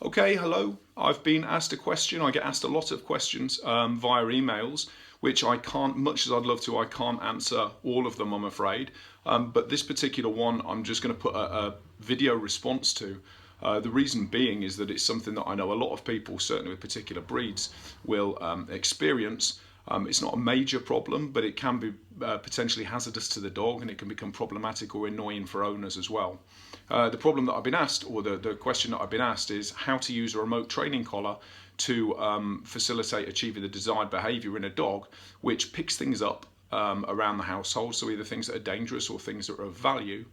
Okay, hello. I've been asked a question. I get asked a lot of questions via emails, which I can't, much as I'd love to, I can't answer all of them, I'm afraid. But this particular one, I'm just going to put a video response to. The reason being is that it's something that I know a lot of people, certainly with particular breeds, will experience. It's not a major problem, but it can be potentially hazardous to the dog, and it can become problematic or annoying for owners as well. The problem that I've been asked, or the question that I've been asked, is how to use a remote training collar to facilitate achieving the desired behaviour in a dog, which picks things up around the household, so either things that are dangerous or things that are of value,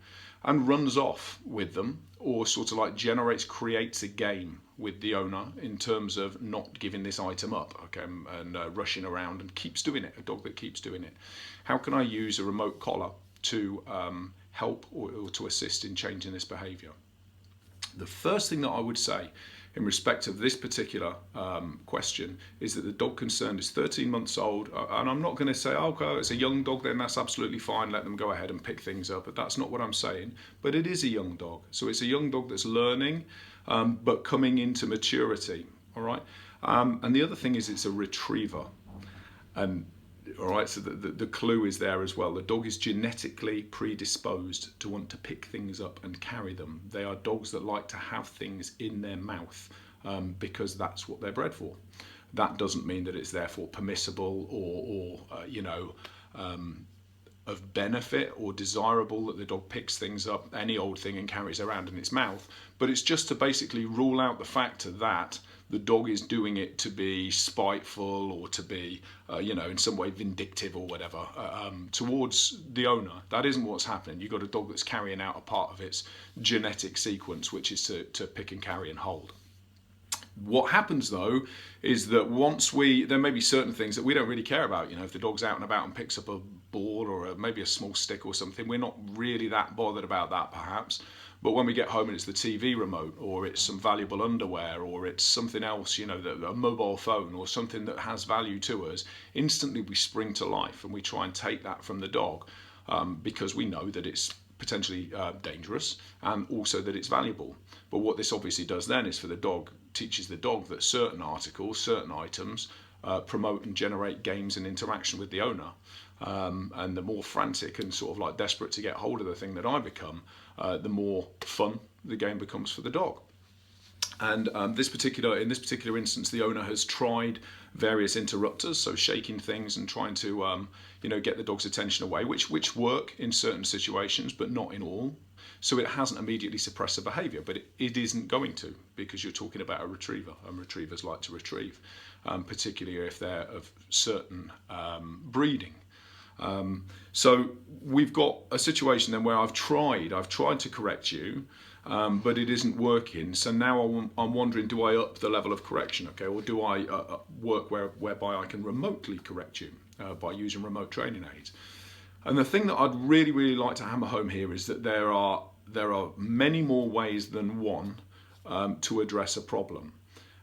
and runs off with them, or sort of like creates a game with the owner in terms of not giving this item up, okay, and rushing around and keeps doing it, a dog that keeps doing it. How can I use a remote collar to help or to assist in changing this behaviour? The first thing that I would say in respect of this particular question is that the dog concerned is 13 months old, and I'm not going to say, oh, okay, it's a young dog, then that's absolutely fine, let them go ahead and pick things up, but that's not what I'm saying. But it is a young dog, so it's a young dog that's learning, but coming into maturity, all right? And the other thing is it's a retriever, and all right, so the clue is there as well. The dog is genetically predisposed to want to pick things up and carry them. They are dogs that like to have things in their mouth because that's what they're bred for. That doesn't mean that it's therefore permissible or of benefit or desirable that the dog picks things up, any old thing, and carries around in its mouth. But it's just to basically rule out the factor that the dog is doing it to be spiteful or to be, in some way vindictive or whatever towards the owner. That isn't what's happening. You've got a dog that's carrying out a part of its genetic sequence, which is to pick and carry and hold. What happens though is that there may be certain things that we don't really care about. If the dog's out and about and picks up a ball or maybe a small stick or something, we're not really that bothered about that perhaps. But when we get home and it's the TV remote, or it's some valuable underwear, or it's something else, a mobile phone or something that has value to us, instantly we spring to life and we try and take that from the dog because we know that it's potentially dangerous and also that it's valuable. But what this obviously does then is teaches the dog that certain articles, certain items promote and generate games and interaction with the owner. And the more frantic and sort of like desperate to get hold of the thing that I become, the more fun the game becomes for the dog. And in this particular instance, the owner has tried various interrupters, so shaking things and trying to get the dog's attention away, which work in certain situations, but not in all. So it hasn't immediately suppressed the behaviour, but it isn't going to, because you're talking about a retriever, and retrievers like to retrieve, particularly if they're of certain breeding. So we've got a situation then where I've tried to correct you, but it isn't working. So now I'm wondering, do I up the level of correction, okay, or do I work whereby I can remotely correct you by using remote training aids? And the thing that I'd really, really like to hammer home here is that there are many more ways than one to address a problem.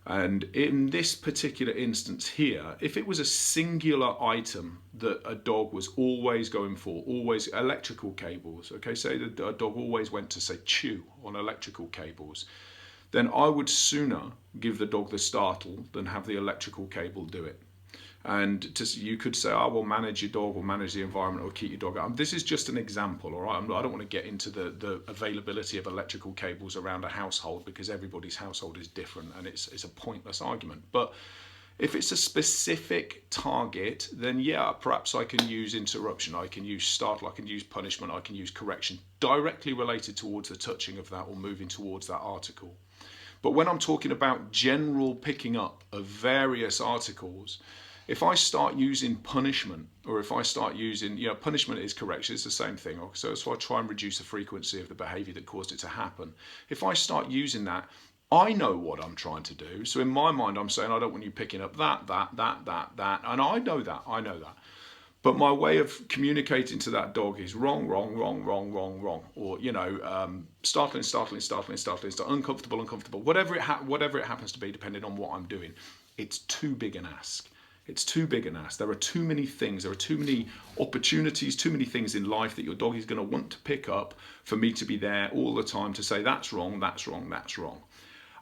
And in this particular instance here, if it was a singular item that a dog was always going for, always electrical cables, okay, say that a dog always went to, say, chew on electrical cables, then I would sooner give the dog the startle than have the electrical cable do it. And you could say, oh, well, manage your dog or manage the environment or keep your dog out. This is just an example, all right? I don't want to get into the availability of electrical cables around a household, because everybody's household is different and it's a pointless argument. But if it's a specific target, then yeah, perhaps I can use interruption, I can use startle, I can use punishment, I can use correction directly related towards the touching of that or moving towards that article. But when I'm talking about general picking up of various articles, if I start using punishment, or if I start using, punishment is correction, it's the same thing. So I try and reduce the frequency of the behaviour that caused it to happen. If I start using that, I know what I'm trying to do. So in my mind, I'm saying, I don't want you picking up that, and I know that. But my way of communicating to that dog is wrong, or startling, uncomfortable, whatever it happens to be, depending on what I'm doing. It's too big an ask. It's too big an ask. There are too many things, there are too many opportunities, too many things in life that your dog is going to want to pick up for me to be there all the time to say, that's wrong.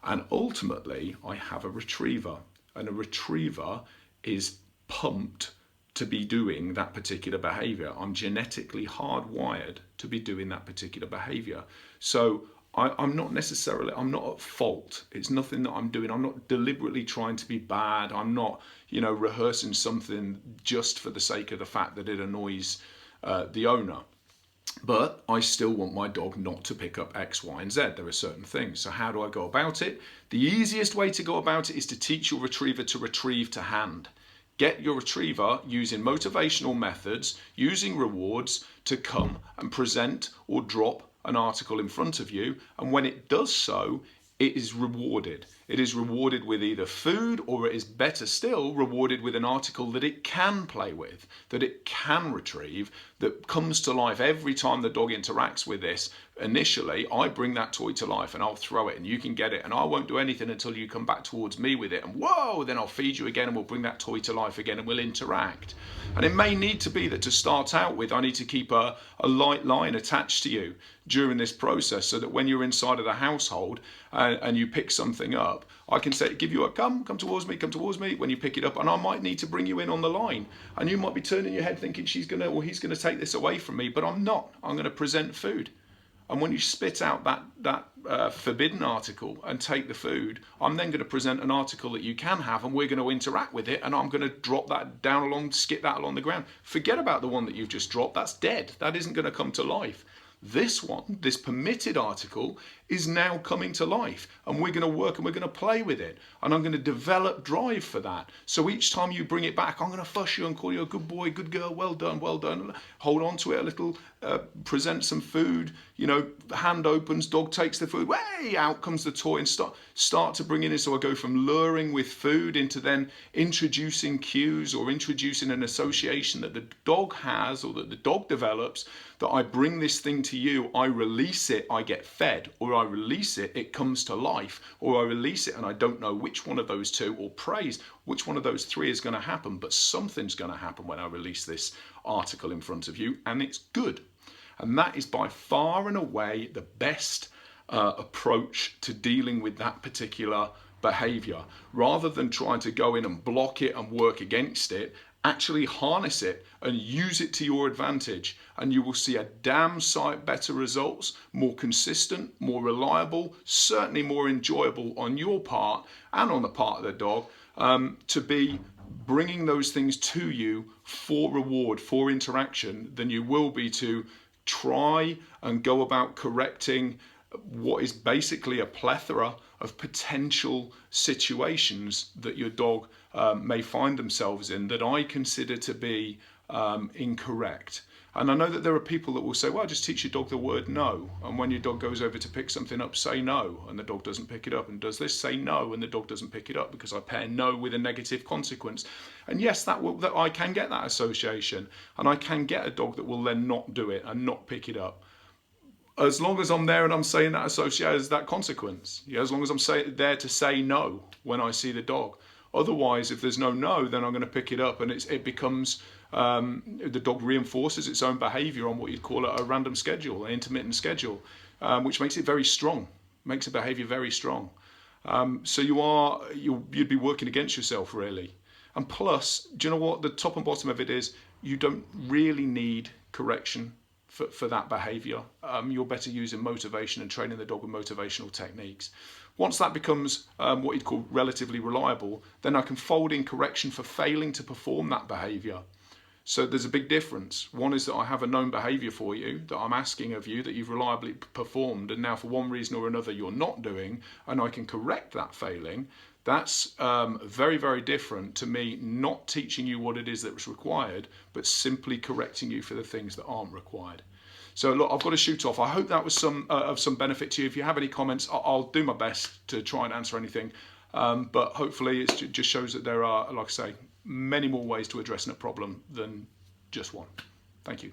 And ultimately, I have a retriever, and a retriever is pumped to be doing that particular behavior. I'm genetically hardwired to be doing that particular behavior. So I'm not at fault. It's nothing that I'm doing. I'm not deliberately trying to be bad. I'm not, rehearsing something just for the sake of the fact that it annoys the owner. But I still want my dog not to pick up X, Y, and Z. There are certain things. So how do I go about it? The easiest way to go about it is to teach your retriever to retrieve to hand. Get your retriever using motivational methods, using rewards to come and present or drop an article in front of you. And when it does so, it is rewarded. It is rewarded with either food, or it is better still rewarded with an article that it can play with, that it can retrieve, that comes to life every time the dog interacts with this. Initially, I bring that toy to life and I'll throw it and you can get it, and I won't do anything until you come back towards me with it, and whoa, then I'll feed you again and we'll bring that toy to life again and we'll interact. And it may need to be that to start out with, I need to keep a light line attached to you during this process, so that when you're inside of the household and you pick something up, I can say, give you a come towards me when you pick it up, and I might need to bring you in on the line, and you might be turning your head thinking he's going to take this away from me, but I'm not. I'm going to present food. And when you spit out that forbidden article and take the food, I'm then going to present an article that you can have, and we're going to interact with it, and I'm going to drop that down skip that along the ground. Forget about the one that you've just dropped. That's dead. That isn't going to come to life. This one, this permitted article, is now coming to life, and we're going to work and we're going to play with it, and I'm going to develop drive for that. So each time you bring it back, I'm going to fuss you and call you a good boy, good girl, well done, hold on to it a little, present some food, hand opens, dog takes the food, way out comes the toy, and start to bring it in. So I go from luring with food into then introducing cues, or introducing an association that the dog has or that the dog develops, that I bring this thing to you, I release it, I get fed, or I release it, it comes to life, or I release it and I don't know which one of those two, or praise which one of those three is going to happen, but something's going to happen when I release this article in front of you, and it's good. And that is by far and away the best approach to dealing with that particular behavior. Rather than trying to go in and block it and work against it, actually harness it and use it to your advantage, and you will see a damn sight better results, more consistent, more reliable, certainly more enjoyable on your part and on the part of the dog, to be bringing those things to you for reward, for interaction, than you will be to try and go about correcting what is basically a plethora of potential situations that your dog may find themselves in, that I consider to be incorrect. And I know that there are people that will say, well, just teach your dog the word no, and when your dog goes over to pick something up, say no, and the dog doesn't pick it up, and does this, say no, and the dog doesn't pick it up, because I pair no with a negative consequence. And yes, that I can get that association, and I can get a dog that will then not do it and not pick it up, as long as I'm there and I'm saying that associated as that consequence. Yeah, as long as I'm there to say no when I see the dog. Otherwise, if there's no, then I'm going to pick it up, and it becomes, the dog reinforces its own behaviour on what you'd call a random schedule, an intermittent schedule, which makes it very strong, makes the behaviour very strong. So you'd be working against yourself, really. And plus, do you know what? The top and bottom of it is, you don't really need correction for that behaviour. You're better using motivation and training the dog with motivational techniques. Once that becomes what you'd call relatively reliable, then I can fold in correction for failing to perform that behaviour. So there's a big difference. One is that I have a known behaviour for you that I'm asking of you, that you've reliably performed, and now for one reason or another you're not doing, and I can correct that failing. That's very, very different to me not teaching you what it is that's required, but simply correcting you for the things that aren't required. So look, I've got to shoot off. I hope that was of some benefit to you. If you have any comments, I'll do my best to try and answer anything. But hopefully it just shows that there are, like I say, many more ways to addressing a problem than just one. Thank you.